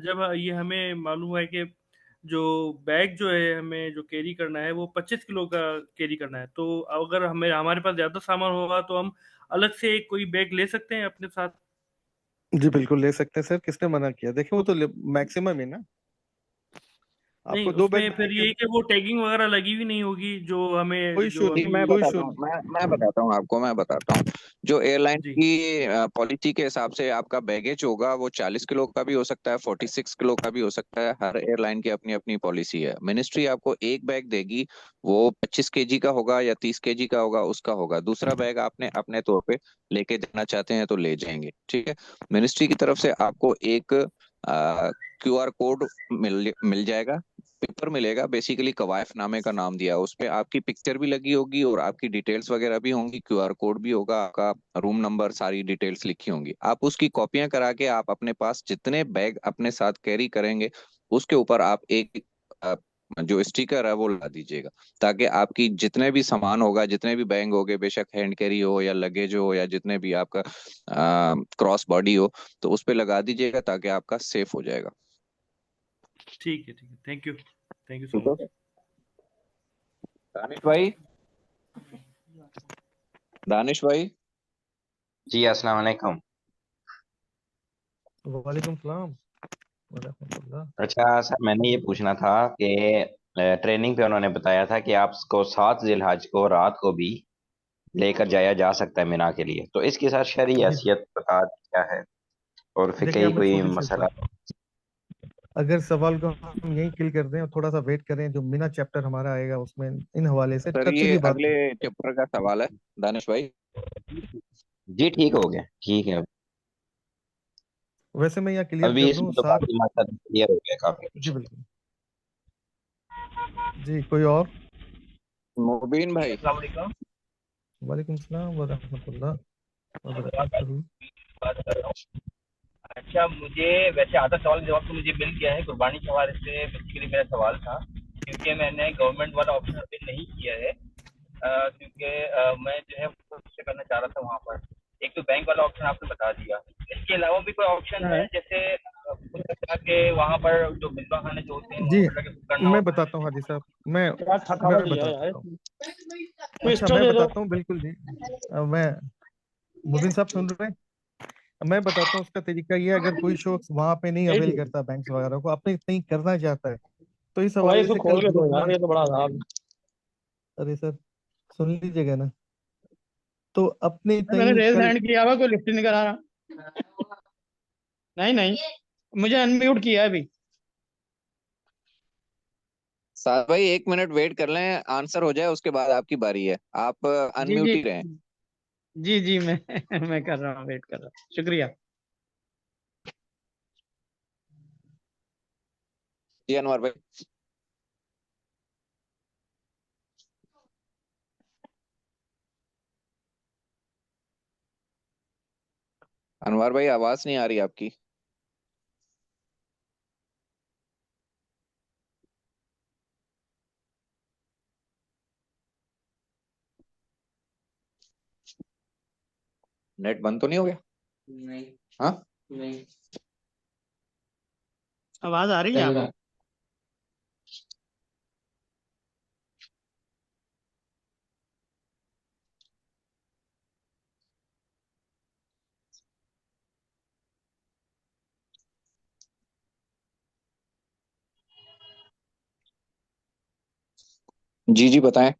जब ये हमें मालूम है कि जो बैग जो है हमें जो कैरी करना है वो 25 किलो का कैरी करना है, तो अगर हमें हमारे पास ज़्यादा सामान होगा तो हम अलग से एक कोई बैग ले सकते हैं अपने साथ? जी बिल्कुल ले सकते हैं सर, किसने मना किया? देखिए, वो तो मैक्सिमम है ना, नहीं, आपको 2 बैग उसमें फिर बनाने ये के। है कि वो टैगिंग वगैरह लगी हुई नहीं होगी जो कोई हमें इशू जो नहीं, नहीं, अभी मैं कोई बताता इशू हूँ, नहीं। मैं बताता हूँ आपको, मैं बताता हूँ। जो एयरलाइन जी। की पॉलिसी के हिसाब से आपका बैगेज होगा वो 40 किलो का भी हो सकता है, 46 किलो का भी हो सकता है। हर एयरलाइन की अपनी अपनी पॉलिसी है। मिनिस्ट्री आपको एक बैग देगी, वो 25 केजी का होगा या 30 केजी का होगा, उसका होगा। दूसरा बैग आपने अपने तौर पे लेके जाना चाहते हैं तो ले जाएंगे, ठीक है। मिनिस्ट्री की तरफ से आपको एक QR कोड मिल मिल जाएगा, पेपर मिलेगा। बेसिकली कवायफ नामे का नाम दिया है, उस पे आपकी पिक्चर भी लगी होगी और आपकी डिटेल्स वगैरह भी होंगी, QR कोड भी होगा, आपका रूम नंबर, सारी डिटेल्स लिखी होंगी। आप उसकी कॉपियां करा के आप अपने पास जितने बैग अपने साथ कैरी करेंगे उसके ऊपर आप एक जो स्टिकर है वो ला दीजिएगा, ताकि आपकी जितने भी सामान होगा, जितने भी बैग होगे, बेशक हैंड कैरी हो या लगेज हो या जितने भी आपका क्रॉस बॉडी हो, तो उस पे लगा दीजिएगा ताकि आपका सेफ हो जाएगा। ठीक है, थैंक यू ठीक सो है मच। दानिश भाई। जी अस्सलाम वालेकुम। वालेकुम सलाम वरहमतुल्लाह। अच्छा सर, मैंने ये पूछना था कि ट्रेनिंग पे उन्होंने बताया था कि आपको 7 जिलहज को रात को भी लेकर जाया जा सकता है मिना के लिए, तो इसके साथ शरई जी हैसियत बता क्या है और देखिए, फिकही हमें कोई छोटी सी मसला? अगर सवाल को हम यहीं किल कर दें और थोड़ा सा वेट करें, जो मिना चैप्टर हमारा आएगा उसमें इन हवाले से सर तफसीली ये बात अगले चैप्टर का सवाल है दानिश भाई। जी ठीक हो गया, ठीक है। वैसे मैं यहाँ क्लियर अभी कर दूं इसमें तो 7। काफी मसला क्लियर हो गया काफी जी कुछ। बिल्कुल। जी कोई और? मुबीन भाई। अस्सलाम वालेकुम। वालेकुम सलाम वरहमतुल्लाह बात वबरकातुहू। कर रहा हूँ। अच्छा, मुझे वैसे आधा सवाल का जवाब तो मुझे मिल गया है, कुर्बानी के हवाले से बेसिकली मेरा सवाल था, क्योंकि मैंने गवर्नमेंट वाला ऑप्शन अभी नहीं किया है, क्योंकि मैं जो है उससे करना चाह रहा था वहाँ पर। एक तो बैंक वाला ऑप्शन आपने बता दिया, इसके अलावा भी कोई ऑप्शन है जैसे कुछ तरह के वहाँ पर जो बिजवा खाने जो होते हैं जी वहाँ पर जाके करना मैं होता है? बताता हूँ हाजी साहब, मैं यार थकावट ही है बताता यार, हूँ। कोई अच्छा स्टोव मैं दे दो। बताता हूँ, बिल्कुल जी। मैं मुबिन साहब सुन रहे हैं? मैं बताता हूँ उसका तरीका। ये अगर कोई शख्स वहाँ पे नहीं यही अवेल ठीक। करता बैंक वगैरह को, अपने कहीं करना चाहता है, तो इस भाई हवाले इसको से कल खोल के दो ग्रुप में। यार, ये तो बड़ा आजाद है। अरे सर सुन लीजिएगा ना, तो अपने मैंने तई रेज कल। हैंड किया हुआ, कोई लिफ्ट नहीं करा रहा। नहीं नहीं, मुझे अनम्यूट किया है अभी। साहब भाई 1 मिनट वेट कर लें, आंसर हो जाए उसके बाद आपकी बारी है, आप जी अनम्यूट जी ही रहें। जी जी, मैं मैं कर रहा हूँ, वेट कर रहा हूँ, शुक्रिया। जी अनवर भाई। अनवर भाई आवाज नहीं आ रही आपकी। नेट बंद तो नहीं हो गया? नहीं। हाँ नहीं, आवाज आ रही है चल रहा आपको? है। जी जी बताएं।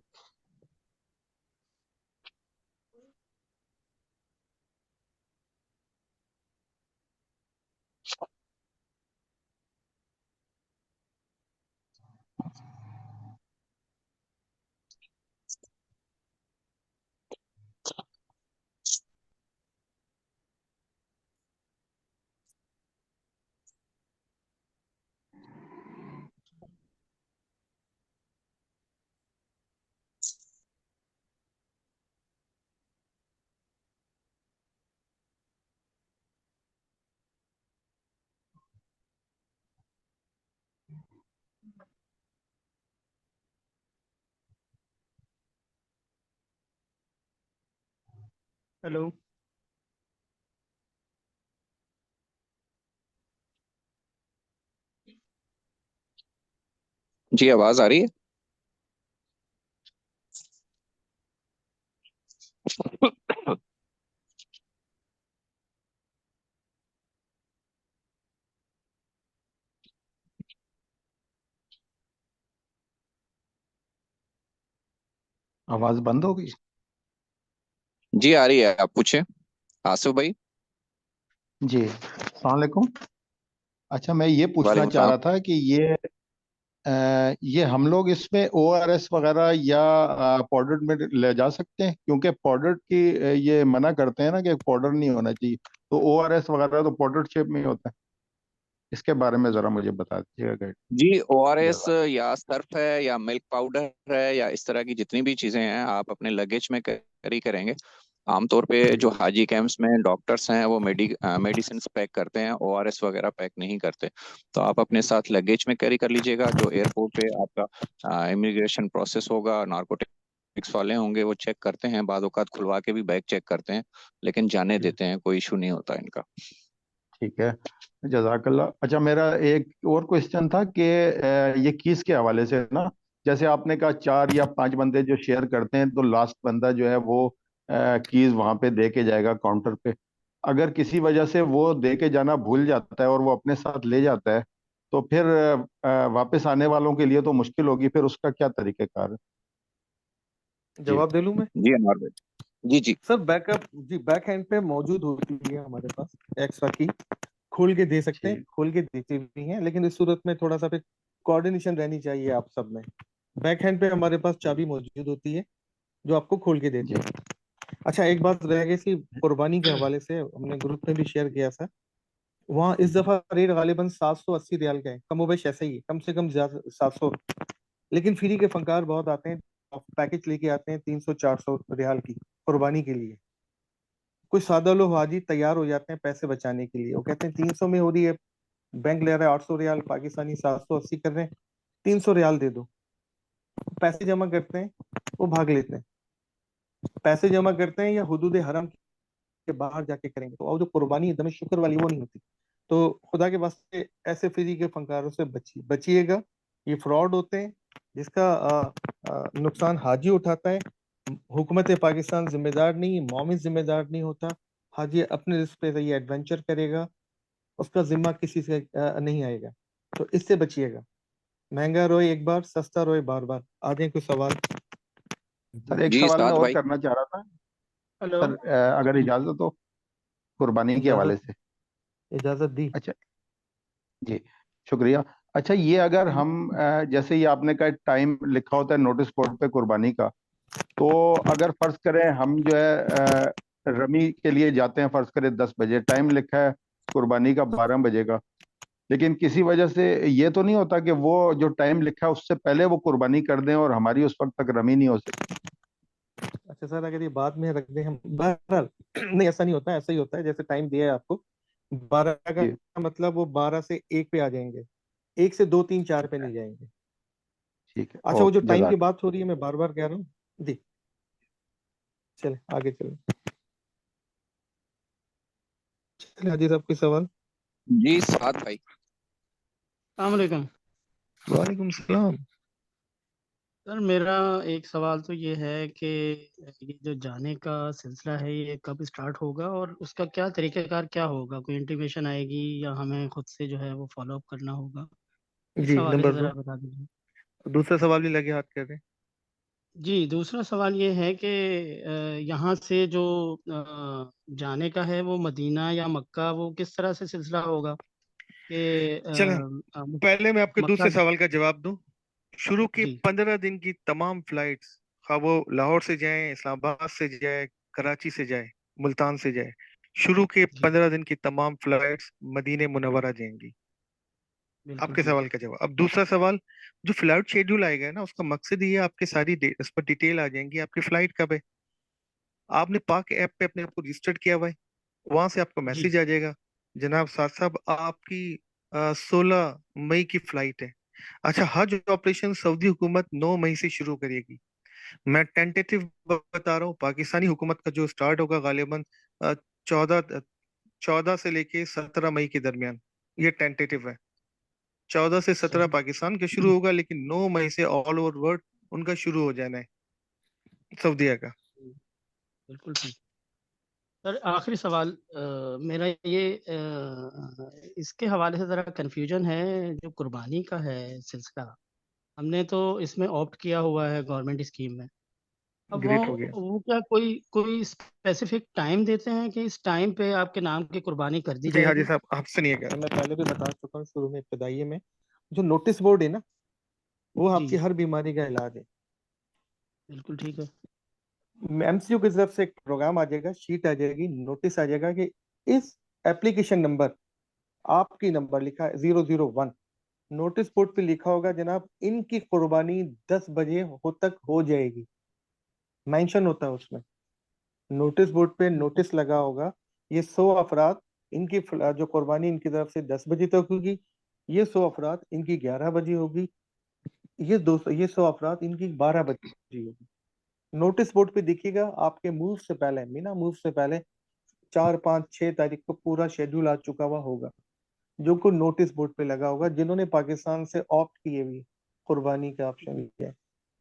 हेलो। जी आवाज आ रही है। आवाज बंद हो गई? जी आ रही है, आप पूछे आसिफ भाई। जी अस्सलाम वालेकुम। अच्छा, मैं ये पूछना वालेकुम चाह सलाम। रहा था कि ये हम लोग इसमें ओआरएस वगैरह या पाउडर में ले जा सकते हैं, क्योंकि पाउडर की ये मना करते हैं ना कि पाउडर नहीं होना चाहिए, तो ओआरएस वगैरह तो पाउडर शेप में ही होता है। इसके बारे में जरा मुझे बता दीजिएगा गाइड। जी ओआरएस जज़ाक। या सर्फ है या मिल्क पाउडर है या इस तरह की जितनी भी चीजें हैं, आप अपने लगेज में कैरी करेंगे आमतौर पे जो हाजी कैंप्स में डॉक्टर्स हैं वो मेडिसिन पैक करते हैं, ओआरएस वगैरह पैक नहीं करते। तो आप अपने साथ लगेज में कैरी कर लीजिएगा। जो एयरपोर्ट पे आपका इमिग्रेशन प्रोसेस होगा, नार्कोटिक्स वाले होंगे, वो चेक करते हैं, बाद औकात खुलवा के भी बैग चेक करते हैं, लेकिन जाने देते हैं, कोई इशू नहीं होता इनका। ठीक है, जजाकल्ला। अच्छा, मेरा एक और क्वेश्चन था कि ये कीस के हवाले से ना, जैसे आपने कहा 4 या 5 बंदे जो शेयर करते हैं, तो लास्ट बंदा जो है वो कीज वहां पे दे के जाएगा काउंटर पे। अगर किसी वजह से वो दे के जाना भूल जाता है और वो अपने साथ ले जाता है, तो फिर वापस आने वालों के लिए तो मुश्किल होगी, फिर उसका क्या तरीकेकार है? जी। जवाब दे लूं मैं? जी अनवर भाई। जी जी सर बैकअप जी बैक हैंड पे मौजूद होती है हमारे पास एक्स्ट्रा की, खोल के दे सकते हैं, ठीक। खोल के देते भी हैं, लेकिन इस सूरत में थोड़ा सा फिर कोऑर्डिनेशन रहनी चाहिए आप सब में। बैक हैंड पे हमारे पास चाबी मौजूद होती है जो आपको खोल के देते जी। हैं। अच्छा, एक बात रह गई थी कुर्बानी के हवाले से, हमने ग्रुप में भी शेयर किया था। वहाँ इस दफा रेट गालिबन 780 रियाल का है, कमोबेश ऐसा ही है, कम से कम ज्यादा 700। लेकिन फ्री के फंकार बहुत आते हैं, पैकेज लेके आते हैं 300-400 रियाल की कुर्बानी के लिए। कुछ सादा लोग हाजी तैयार हो जाते हैं पैसे बचाने के लिए, वो कहते हैं 300 में हो रही है, बैंक ले रहा है 800 रियाल, पाकिस्तानी 780 कर रहे हैं, 300 रियाल दे दो। पैसे जमा करते हैं, वो भाग लेते हैं। पैसे जमा करते हैं या हुदूद हरम के बाहर जाके करेंगे, तो और जो कुर्बानी एकदम शुक्र वाली वो नहीं होती। तो खुदा के वास्ते ऐसे फ्री के फंकारों से बचिएगा। ये फ्रॉड होते हैं, जिसका नुकसान हाजी उठाता है। हुकूमत पाकिस्तान जिम्मेदार नहीं, मोमिन जिम्मेदार नहीं होता। हाजी अपने रिस्क पे ये एडवेंचर करेगा, उसका जिम्मा किसी से नहीं आएगा। तो इससे बचिएगा। महंगा रोए एक बार, सस्ता रोए बार बार। आ जाए कोई सवाल? सर, एक जी सवाल मैं साद और भाई। करना चाह रहा था हेलो। सर, अगर इजाजत हो, कुर्बानी के हवाले इजाजत, से। इजाजत दी। अच्छा जी, शुक्रिया। अच्छा, ये अगर हम जैसे ये आपने कहा टाइम लिखा होता है नोटिस बोर्ड पे कुर्बानी का, तो अगर फर्ज करें हम जो है रमी के लिए जाते हैं, फर्ज करें 10 बजे, टाइम लिखा है कुर्बानी का 12 बजे का, लेकिन किसी वजह से ये तो नहीं होता कि वो जो टाइम लिखा है उससे पहले वो कुर्बानी कर दें और हमारी उस वक्त तक रमी नहीं हो सकी? अच्छा सर, अगर ये बाद में रख दें हम, बहरहाल नहीं, ऐसा नहीं होता है, ऐसा ही होता है जैसे टाइम दिया है आपको 12 का, जी। मतलब वो 12 से 1 पे आ जाएंगे, 1 से 2 3 4 पे नहीं जाएंगे। ठीक है, अच्छा, वो जो ओके, टाइम की जजाक। बात हो रही है, मैं बार बार कह रहा हूँ जी। चले आगे चले, चले हाजी साहब कोई सवाल? जी साद भाई। अस्सलाम वालेकुम। वालेकुम सलाम। सर मेरा एक सवाल तो ये है कि ये जो जाने का सिलसिला है ये कब स्टार्ट होगा और उसका क्या तरीक़ाकार क्या होगा? कोई इंटीमेशन आएगी या हमें खुद से जो है वो फॉलो अप करना होगा? इस जी, हवाले से नंबर ज़रा 2। बता दीजिए। दूसरा सवाल भी लगे हाथ कर रहे हैं। जी, दूसरा सवाल ये है कि यहाँ से जो जाने का है वो मदीना या मक्का, वो किस तरह से सिलसिला होगा कि चलें, पहले मैं आपके मक्का। दूसरे सवाल का जवाब दूं। शुरू की जी 15 दिन की तमाम फ्लाइट्स, खा वो लाहौर से जाए, इस्लामाबाद से जाए, कराची से जाए, मुल्तान से जाए, शुरू के जी 15 दिन की तमाम फ्लाइट्स मदीने मुनव्वरा जाएंगी। बिल्कुल आपके ठीक सवाल है। का जवाब। अब दूसरा सवाल, जो फ्लाइट शेड्यूल आएगा ना, उसका मकसद ये है आपके सारी उस पर डिटेल आ जाएंगी, आपकी फ्लाइट कब है। आपने पाक ऐप पे अपने आप को रजिस्टर्ड किया हुआ है, वहां से आपको जी मैसेज आ जाएगा, जनाब साहब साहब आपकी 16 मई की फ्लाइट है। अच्छा, हज ऑपरेशन सऊदी हुकूमत 9 मई से शुरू करेगी। मैं टेंटेटिव बता रहा हूँ, पाकिस्तानी हुकूमत का जो स्टार्ट होगा गालिबन 14 से लेके 17 मई के दरमियान, ये टेंटेटिव है। 14 से 17 सही। पाकिस्तान का शुरू होगा, लेकिन 9 मई से ऑल ओवर वर्ल्ड उनका शुरू हो जाना है, सऊदीया का। बिल्कुल ठीक। सर आखिरी सवाल मेरा ये इसके हवाले से ज़रा कन्फ्यूजन है, जो कुर्बानी का है सिलसिला, हमने तो इसमें ऑप्ट किया हुआ है गवर्नमेंट स्कीम में। अब ग्रेट हो गया। वो क्या कोई कोई स्पेसिफिक टाइम देते हैं कि इस टाइम पे आपके नाम की कुर्बानी कर दी जी हाजी जाएगी? साहब, आपसे नहीं है, मैं पहले भी बता चुका हूँ शुरू में, इब्तदाई में, जो नोटिस बोर्ड है ना, वो जी आपकी हर बीमारी का इलाज है। बिल्कुल ठीक है। एमसीयू की तरफ से एक प्रोग्राम आ जाएगा, शीट आ जाएगी, नोटिस आ जाएगा कि इस एप्लीकेशन नंबर, आपकी नंबर लिखा है 001, नोटिस बोर्ड पे लिखा होगा जनाब इनकी कुर्बानी 10 बजे तक हो जाएगी, मेंशन होता है उसमें। नोटिस बोर्ड पे नोटिस लगा होगा, ये 100 अफराद इनकी जो कुर्बानी इनकी तरफ से 10 बजे तक होगी, ये 100 अफराद इनकी 11 बजे होगी, ये 100 अफराद इनकी 12 बजे होगी। नोटिस बोर्ड पे देखिएगा, आपके मूव से पहले, मीना मूव से पहले 4, 5, 6 तारीख को पूरा शेड्यूल आ चुका हुआ होगा, जो को नोटिस बोर्ड पे लगा होगा। जिन्होंने पाकिस्तान से ऑप्ट किए हुए कुर्बानी का ऑप्शन लिया है,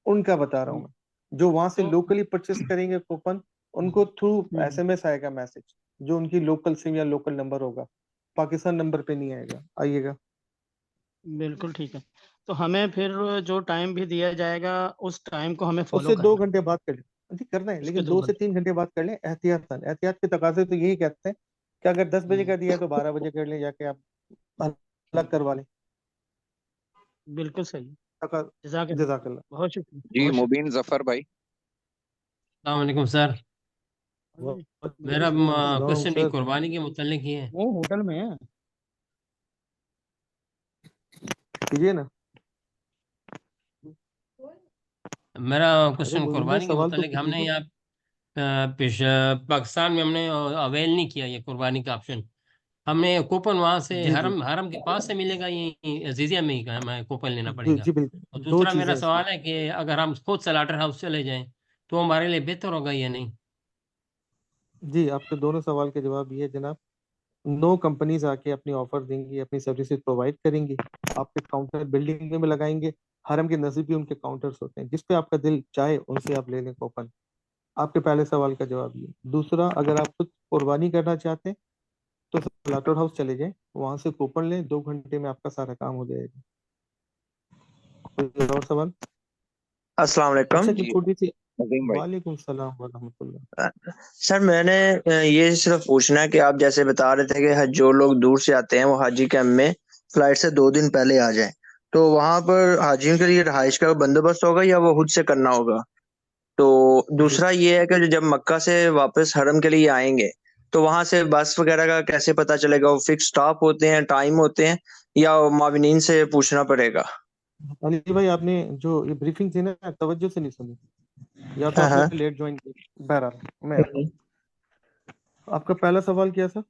उनका बता रहा हूँ मैं। जो वहां से लोकली परचेस करेंगे कूपन, उनको थ्रू SMS आएगा मैसेज, जो उनकी लोकल सिम या लोकल नंबर होगा, पाकिस्तान नंबर पे नहीं आएगा। आइएगा। बिल्कुल ठीक है। तो हमें फिर जो टाइम भी दिया जाएगा उस टाइम को हमें फॉलो उससे 2 करना घंटे बाद कर लें जी, करना है, उसके लेकिन 2 2 से घंटे 3 घंटे बाद कर लें एहतियातन। एहतियात के तकाजे तो यही कहते हैं कि अगर 10 बजे का दिया है तो 12 बजे कर लें, जाके आप अलग करवा लें। बिल्कुल सही। जजाकल्लाह। बहुत शुक्रिया। जी बहुत शुक्रिया। मुबीन जफर भाई। अस्सलाम सर। मेरा क्वेश्चन भी सर कुर्बानी के मुतालिक ही है। वो होटल में है। कीजिए ना। मेरा अरे क्वेश्चन बोलिए ना, कुर्बानी के सवाल तो मुतालिक, हमने कीजिए। यहाँ पाकिस्तान में हमने अवेल नहीं किया ये कुर्बानी का ऑप्शन। हमने कूपन वहां से जी जी हरम हरम के पास से मिलेगा, ये अजीजिया में ही का हमें कूपन लेना जी पड़ेगा? जी, और बिल्कुल। दो दूसरा चीजें मेरा हैं इसमें। सवाल है कि अगर हम खुद स्लाटर हाउस चले जाएं तो हमारे लिए बेहतर होगा या नहीं? जी, आपके दोनों सवाल के जवाब ये है जनाब। 9 कंपनीज आके अपनी ऑफर देंगी, अपनी सर्विसेज प्रोवाइड करेंगी, आपके काउंटर बिल्डिंग में लगाएंगे। हरम के नजदीक भी उनके काउंटर्स होते हैं, जिस पे आपका दिल चाहे उनसे आप ले लें कूपन। आपके पहले सवाल का जवाब ये। दूसरा, अगर आप खुद कुर्बानी करना चाहते हैं तो स्लाटर हाउस चले जाएं, वहां से कूपन लें, 2 घंटे में आपका सारा काम हो जाएगा। कोई और सवाल? अस्सलाम वालेकुम अच्छा, एक जी छोटी सी। नदीम भाई। वालेकुम सलाम व रहमतुल्लाह। सर मैंने ये सिर्फ पूछना है कि आप जैसे बता रहे थे कि जो लोग दूर से आते हैं वो हाजी कैंप में फ्लाइट से 2 दिन पहले आ जाएं, तो वहां पर हाजियों के लिए रहाइश का बंदोबस्त होगा या वो खुद से करना होगा? तो जी दूसरा ये है कि जब मक्का से वापस हरम के लिए आएंगे तो वहां से बस वगैरह का कैसे पता चलेगा? वो फिक्स स्टॉप होते हैं, टाइम होते हैं, या माविनीन से पूछना पड़ेगा? अली भाई, आपने जो ये ब्रीफिंग थी ना, तवज्जो से नहीं सुनी, या तो हाँ आपने हाँ। लेट ज्वाइन किया। बहरहाल मैं आता हूँ। आपका पहला सवाल क्या था?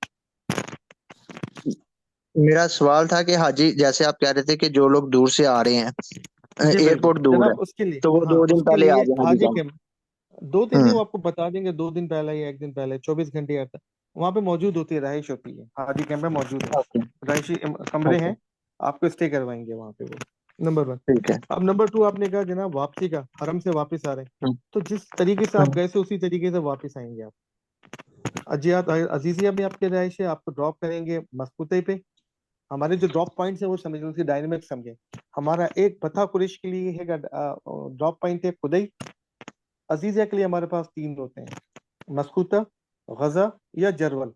मेरा सवाल था कि हाजी, जैसे आप कह रहे थे कि जो लोग दूर से आ रहे हैं, जी बिल्कुल एयरपोर्ट दूर है, जनाब, उसके लिए, तो वो हाँ 2 दिन उसके पहले आ लिए जाए हाजी हाजी कैंप। कैंप 2 दिन नहीं, हम्म। वो आपको बता देंगे 2 दिन पहले या 1 दिन पहले, 24 घंटे आता वहाँ पे मौजूद होती है, रहाइश होती है, हाजी कैंप में मौजूद है, ओके। रहायशी कमरे ओके। हैं, आपको स्टे करवाएंगे वहाँ पे वो। नंबर 1। ठीक है। अब नंबर 2, आपने कहा जनाब वापसी का, हरम से वापस आ रहे हैं, हम्म। तो जिस तरीके से आप हम्म। गए थे उसी तरीके से वापस आएंगे आप। अजियात अजीजिया में आपके रहायश है, आपको ड्रॉप करेंगे मस्कुते पे। हमारे जो ड्रॉप पॉइंट्स है वो समझ उसकी डायनेमिक समझे। हमारा एक बथा कुरैश के लिए है ड्रॉप पॉइंट है खुदई। अजीजिया के लिए हमारे पास 3 होते हैं, मस्कुता, गजा या जरवल।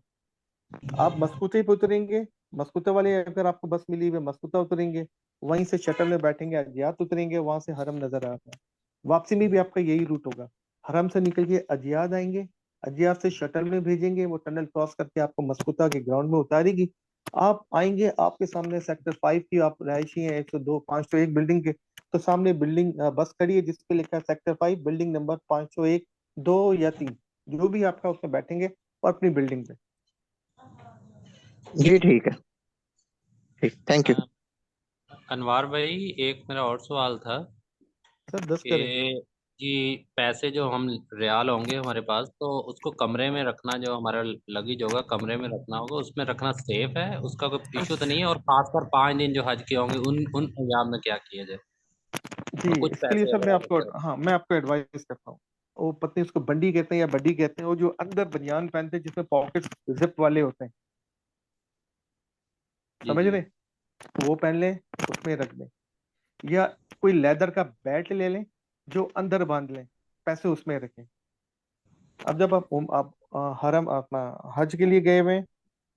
आप मस्कुते पे उतरेंगे, मस्कुता वाले अगर आपको बस मिली हुई मस्कुता उतरेंगे, वहीं से शटल में बैठेंगे, अजियात उतरेंगे, वहां से हरम नजर आता है। वापसी में भी आपका यही रूट होगा, हरम से निकल के अजियात आएंगे, अजियात से शटल में भेजेंगे, वो टनल क्रॉस करके आपको मस्कुता के ग्राउंड में उतारेगी। आप आएंगे, आपके सामने सेक्टर 5 की आप रहायशी हैं, 102 501 बिल्डिंग के, तो सामने बिल्डिंग बस खड़ी है जिसपे लिखा है सेक्टर 5 बिल्डिंग नंबर 501, 2 या 3, जो भी आपका, उसमें बैठेंगे और अपनी बिल्डिंग पे। जी ठीक है। ठीक, थैंक यू। अनवार भाई, एक मेरा और सवाल था सर 10 करें। कि पैसे जो हम रियाल होंगे हमारे पास, तो उसको कमरे में रखना, जो हमारा लगेज होगा कमरे में रखना होगा, उसमें रखना सेफ है? उसका कोई इशू तो नहीं है? और खासकर 5 दिन जो हज के होंगे उन उन अय्याम में क्या किया जाए? जी, और कुछ इसके लिए पैसे सर अगर मैं आप आपको, बता हाँ मैं आपको एडवाइस करता हूँ। वो पत्नी, उसको बंडी कहते हैं या बड्डी कहते हैं, वो जो अंदर बनियान पहनते हैं जिसमें पॉकेट जिप वाले होते हैं, जी समझ जी। रहे? वो पहन लें, उसमें रख दें। या कोई लेदर का बेल्ट ले लें जो अंदर बांध लें, पैसे उसमें रखें। अब जब आप हरम अपना हज के लिए गए हुए हैं,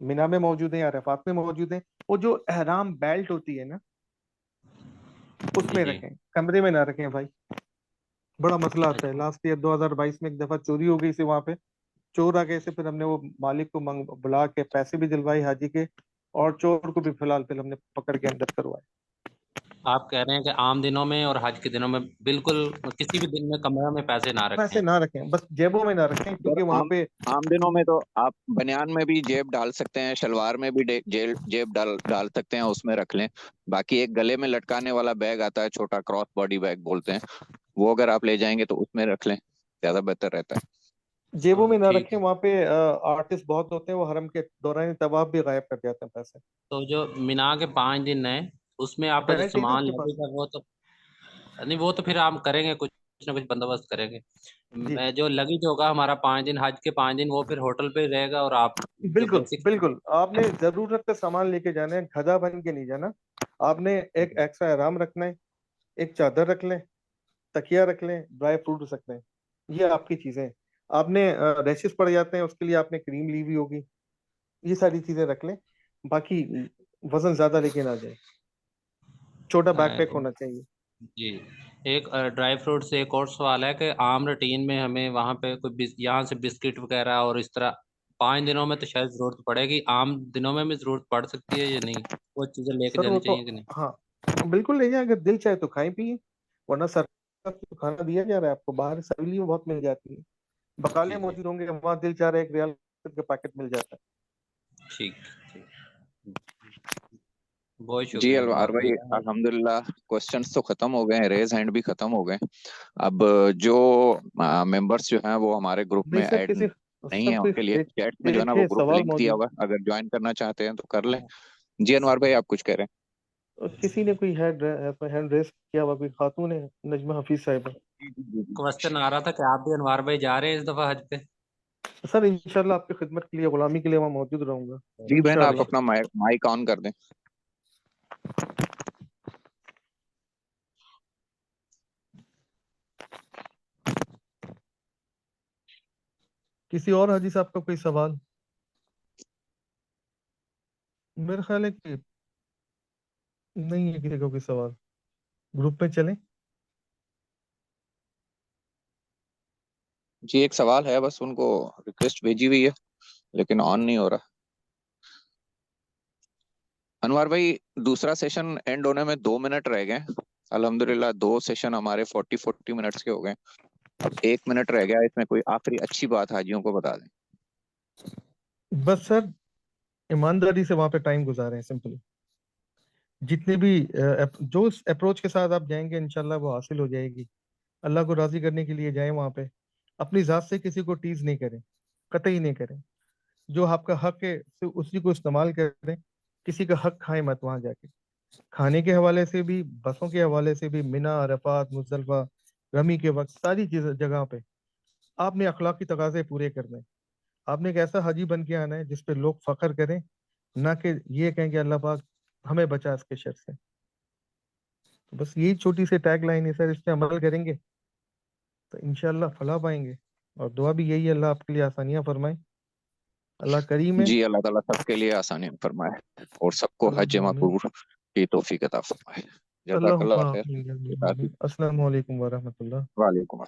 मिना में मौजूद है या अरफात में मौजूद है, वो जो एहराम बेल्ट होती है ना, जी उसमें जी। रखें, कमरे में ना रखें भाई। बड़ा मसला आता है। लास्ट ईयर 2022 में एक दफा चोरी हो गई थी वहां पे, चोर आ गए थे, फिर हमने वो मालिक को बुला के पैसे भी दिलवाए हाजी के, और चोर को भी फिलहाल हमने पकड़ के अंदर करवाए। आप कह रहे हैं कि आम दिनों में और हज के दिनों में बिल्कुल किसी भी दिन में कमरे में पैसे ना पैसे रखें। ना रखें, बस जेबों में ना रखें, सर क्योंकि वहां आम पे आम दिनों में तो आप बनियान में भी जेब डाल सकते हैं, शलवार में भी जेब डाल डाल सकते हैं, उसमें रख लें। बाकी एक गले में लटकाने वाला बैग आता है, छोटा क्रॉस बॉडी बैग बोलते हैं, वो अगर आप ले जाएंगे तो उसमें रख लें, ज्यादा बेहतर रहता है। जेबों में ना ठीक रखें। है। वहां पे आर्टिस्ट बहुत होते हैं, वो हरम के दौरान तवाफ भी गायब कर जाते हैं पैसे। तो जो मीना के 5 दिन है उसमें आपका जो पेनल्टी है ना सामान आपके पास। लगेगा वो तो नहीं, वो तो फिर हम करेंगे, कुछ ना कुछ बंदोबस्त करेंगे। जी मैं जो लगेज होगा हमारा 5 दिन, हज के 5 दिन वो फिर होटल पे ही रहेगा, और आप जो बिल्कुल बेसिक। बिल्कुल, आपने जरूरत का सामान लेके जाना है, गधा बन के नहीं जाना। आपने एक एक्स्ट्रा आराम रखना है, एक चादर रख लें, तकिया रख लें, ड्राई फ्रूट रख लें। ये आपकी चीजें हैं। आपने रैशेस पड़ जाते हैं, उसके लिए आपने क्रीम ली हुई होगी। ये सारी चीजें रख लें। बाकी वजन ज्यादा लेके ना जाए, छोटा बैकपैक होना चाहिए। जी, एक ड्राई फ्रूट से एक और सवाल है कि आम रूटीन में हमें वहाँ पे कोई यहाँ से बिस्किट वगैरह और इस तरह 5 दिनों में तो शायद जरूरत पड़ेगी, आम दिनों में भी जरूरत पड़ सकती है या नहीं, वो चीज़ें लेके सर वो जानी तो, चाहिए कि नहीं? हाँ बिल्कुल ले जाए, अगर दिल चाहे तो खाएं पिए, वरना सरकार से तो खाना दिया जा रहा है आपको, बाहर सब्जी में बहुत मिल जाती है, बकाले जी जी, मौजूद होंगे, वहाँ दिल चाह रहा है 1 रियाल का पैकेट मिल जाता है। ठीक ठीक। बहुत जी शुक्रिया अलवार अनवर भाई, भाई। अल्हम्दुलिल्लाह क्वेश्चंस तो खत्म हो गए हैं, रेज हैंड भी खत्म हो गए। अब जो मेंबर्स जो हैं वो हमारे ग्रुप नहीं में सर, ऐड किसी नहीं सर है, कोई उनके लिए चैट में जो है ना वो देखे ग्रुप सवाल लिंक दिया मौजूद, हुआ है, अगर ज्वाइन करना चाहते हैं तो कर लें। जी अनवर भाई, आप कुछ कह रहे हैं? किसी ने कोई हैंड रेस किया हुआ, कोई खातून है, नजमा हफीज साहिबा। जी जी जी जी। क्वेश्चन आ रहा था कि आप भी अनवर भाई जा रहे हैं इस दफा हज पे? सर इंशाल्लाह आपकी खिदमत के लिए, गुलामी के लिए वहाँ मौजूद रहूंगा जी बहन, आप इंशाल्लाह। अपना माइक ऑन कर दें। किसी और हाजी साहब का कोई सवाल? मेरा ख्याल है कि नहीं है किसी का कोई सवाल। ग्रुप में चलें। जी एक सवाल है, बस उनको रिक्वेस्ट भेजी हुई है लेकिन ऑन नहीं हो रहा। अनवर भाई, दूसरा सेशन एंड होने में 2 मिनट रह गए। अल्हम्दुलिल्लाह 2 सेशन हमारे 40-40 मिनट्स के हो गए। अब 1 मिनट रह गया, इसमें कोई आखिरी अच्छी बात हाजियों को बता दें। बस सर, ईमानदारी से वहां पे टाइम गुजारें, सिंपली। जितने भी जो अप्रोच के साथ आप जाएंगे इंशाल्लाह वो हासिल हो जाएगी। अल्लाह को राजी करने के लिए जाएं वहां पे। अपनी जात से किसी को टीज नहीं करें, कतई नहीं करें। जो आपका हक है सिर्फ उसी को इस्तेमाल करें। किसी का हक खाएं मत वहां जाके। खाने के हवाले से भी, बसों के हवाले से भी, मिना, अरफात, मुजदलफा, रमी के वक्त सारी चीज जगह पे आपने अखलाकी तकाजे पूरे करने हैं। आपने एक ऐसा हाजी बन के आना है जिस पे लोग फख्र करें, ना कि ये कहें कि अल्लाह पाक हमें बचा इसके शर से। तो बस यही छोटी सी टैग लाइन है सर, इस पे अमल करेंगे तो इंशाल्लाह फलाह पाएंगे। और दुआ भी यही है, अल्लाह आपके लिए आसानियां फरमाए। अल्लाह करीम है। जी अल्लाह ताला सबके लिए आसानी फरमाए और सबको हज अल्लाह आमीन। मबरूर की तौफीक अता फरमाए। अल्लाह जज़ाकल्लाह खैर। आमीन। अस्सलाम वालेकुम वरहमतुल्लाह। वालेकुम।